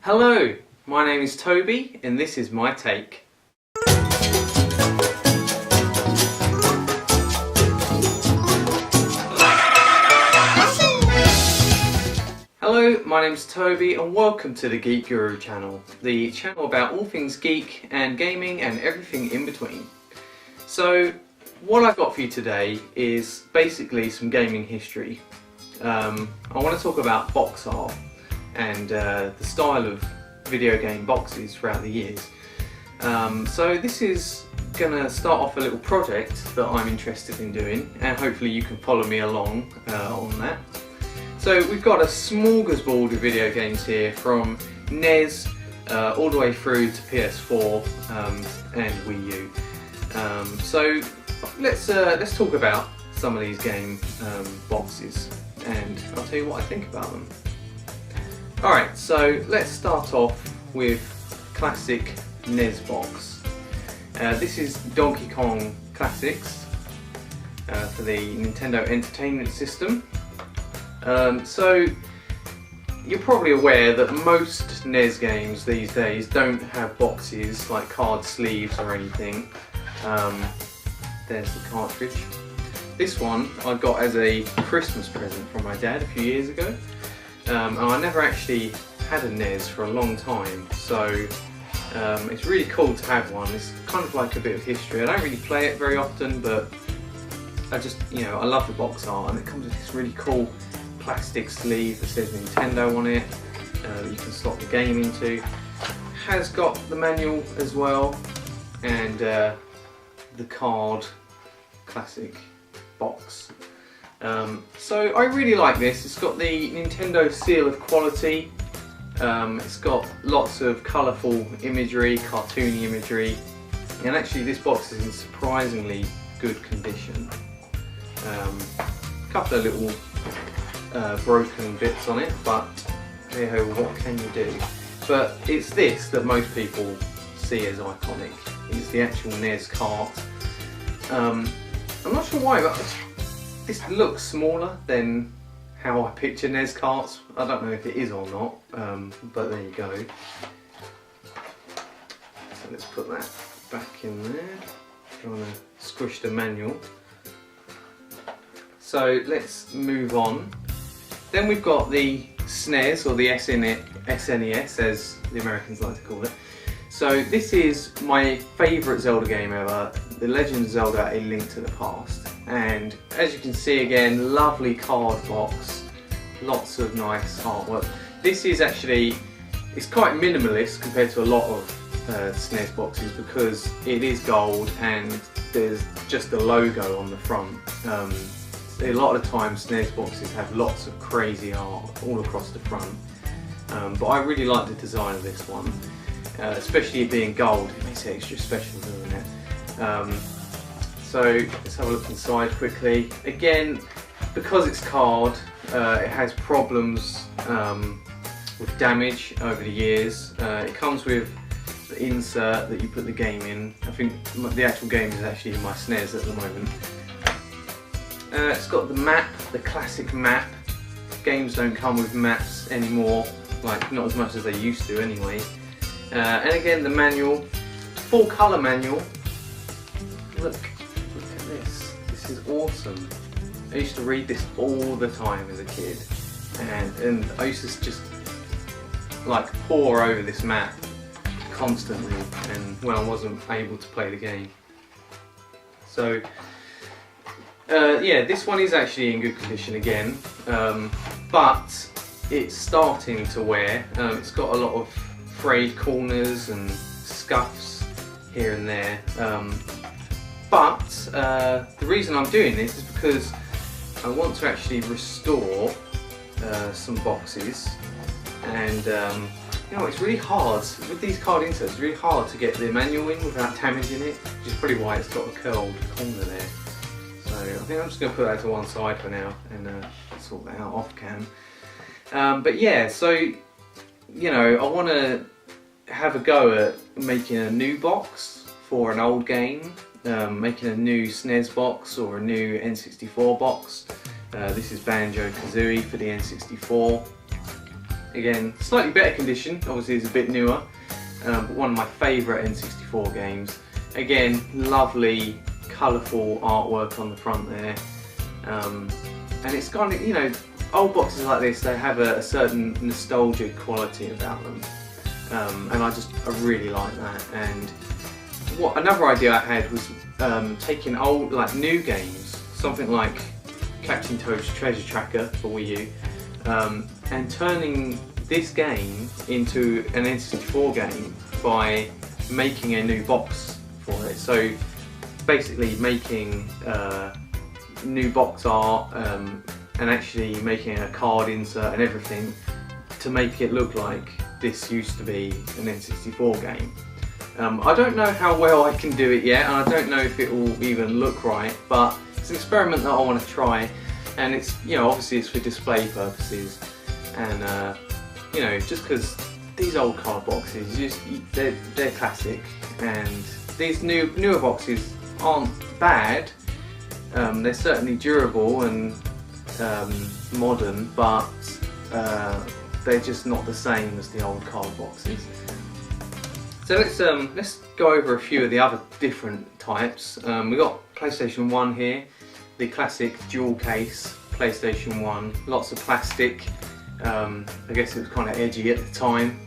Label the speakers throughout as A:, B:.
A: Hello, my name is Toby and this is my take. Hello, my name is Toby and welcome to the Geek Guru channel, the channel about all things geek and gaming and everything in between. So what I've got for you today is basically some gaming history. I want to talk about box art and the style of video game boxes throughout the years. So this is going to start off a little project that I'm interested in doing, and hopefully you can follow me along on that. So we've got a smorgasbord of video games here, from NES all the way through to PS4 and Wii U. So let's talk about some of these game boxes, and I'll tell you what I think about them. Alright, so let's start off with classic NES box. This is Donkey Kong Classics for the Nintendo Entertainment System. So you're probably aware that most NES games these days don't have boxes like card sleeves or anything. There's the cartridge. This one I got as a Christmas present from my dad a few years ago. And I never actually had a NES for a long time, so it's really cool to have one. It's kind of like a bit of history. I don't really play it very often, but I just, I love the box art, and it comes with this really cool plastic sleeve that says Nintendo on it that you can slot the game into. Has got the manual as well, and the card classic box. So I really like this. It's got the Nintendo seal of quality. It's got lots of colourful imagery, cartoony imagery, and actually this box is in surprisingly good condition. A couple of little broken bits on it, but hey ho, what can you do? But it's this that most people see as iconic. It's the actual NES cart. I'm not sure why, but this looks smaller than how I picture NES carts. I don't know if it is or not, but there you go. So let's put that back in there. Trying to squish the manual. So let's move on. Then we've got the SNES, or the SNES as the Americans like to call it. So this is my favourite Zelda game ever, The Legend of Zelda: A Link to the Past. And as you can see, again, lovely card box, lots of nice artwork. This is actually, it's quite minimalist compared to a lot of SNES boxes, because it is gold and there's just a logo on the front. A lot of times SNES boxes have lots of crazy art all across the front, but I really like the design of this one, especially it being gold. It makes it extra special, doesn't it? So let's have a look inside quickly. Again, because it's card, it has problems with damage over the years. It comes with the insert that you put the game in. I think the actual game is actually in my SNES at the moment. It's got the map, the classic map. Games don't come with maps anymore, like not as much as they used to anyway. And again, the manual, full colour manual. Look at this. This is awesome. I used to read this all the time as a kid, and I used to just like pore over this map constantly, and when I wasn't able to play the game. So yeah, this one is actually in good condition again, but it's starting to wear. It's got a lot of frayed corners and scuffs here and there. But the reason I'm doing this is because I want to actually restore some boxes, and it's really hard with these card inserts. It's really hard to get the manual in without damaging it, which is probably why it's got a curled corner there. So I think I'm just going to put that to one side for now and sort that out off cam. But yeah, so I want to have a go at making a new box for an old game, making a new SNES box or a new N64 box. This is Banjo-Kazooie for the N64. again, slightly better condition, obviously it's a bit newer, but one of my favourite N64 games. Again, lovely, colourful artwork on the front there, and it's kind of, you know, old boxes like this, they have a certain nostalgic quality about them, and I really like that. And another idea I had was taking old, like new games, something like Captain Toad's Treasure Tracker for Wii U, and turning this game into an N64 game by making a new box for it. So basically making new box art, and actually making a card insert and everything to make it look like this used to be an N64 game. I don't know how well I can do it yet, and I don't know if it will even look right, but it's an experiment that I want to try, and it's, you know, obviously it's for display purposes, and you know, just because these old card boxes, they're classic, and these newer boxes aren't bad. They're certainly durable and modern, but they're just not the same as the old card boxes. So let's go over a few of the other different types. We've got PlayStation 1 here, the classic dual case PlayStation 1, lots of plastic. I guess it was kind of edgy at the time.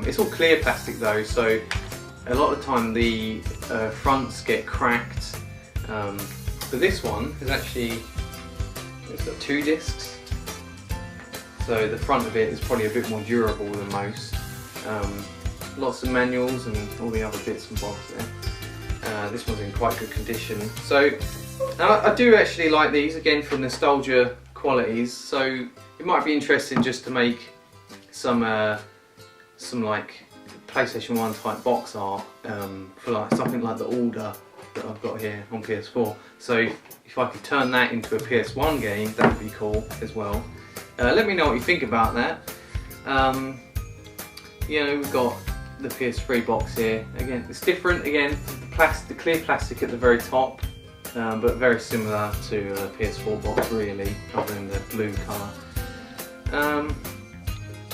A: It's all clear plastic though, so a lot of the time the fronts get cracked. But this one is actually, it's got 2 discs, so the front of it is probably a bit more durable than most. Lots of manuals and all the other bits and bobs there. This one's in quite good condition. So I do actually like these, again, for nostalgia qualities. So it might be interesting just to make some like PlayStation 1 type box art for like something like the Order that I've got here on PS4. So if I could turn that into a PS1 game, that would be cool as well. Let me know what you think about that. You know, we've got the PS3 box here. Again, it's different. Again, the clear plastic at the very top, but very similar to a PS4 box, really, other than the blue colour.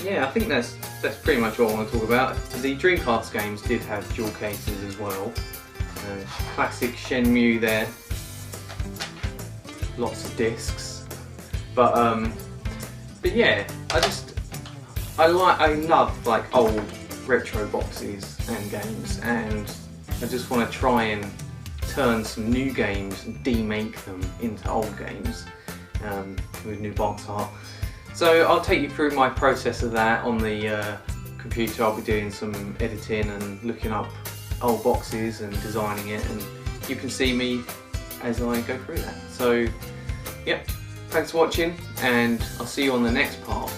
A: Yeah, I think that's pretty much what I want to talk about. The Dreamcast games did have dual cases as well. Classic Shenmue there. Lots of discs, but yeah, I love like old retro boxes and games, and I just want to try and turn some new games and demake them into old games with new box art. So I'll take you through my process of that on the computer. I'll be doing some editing and looking up old boxes and designing it, and you can see me as I go through that. So yeah, thanks for watching, and I'll see you on the next part.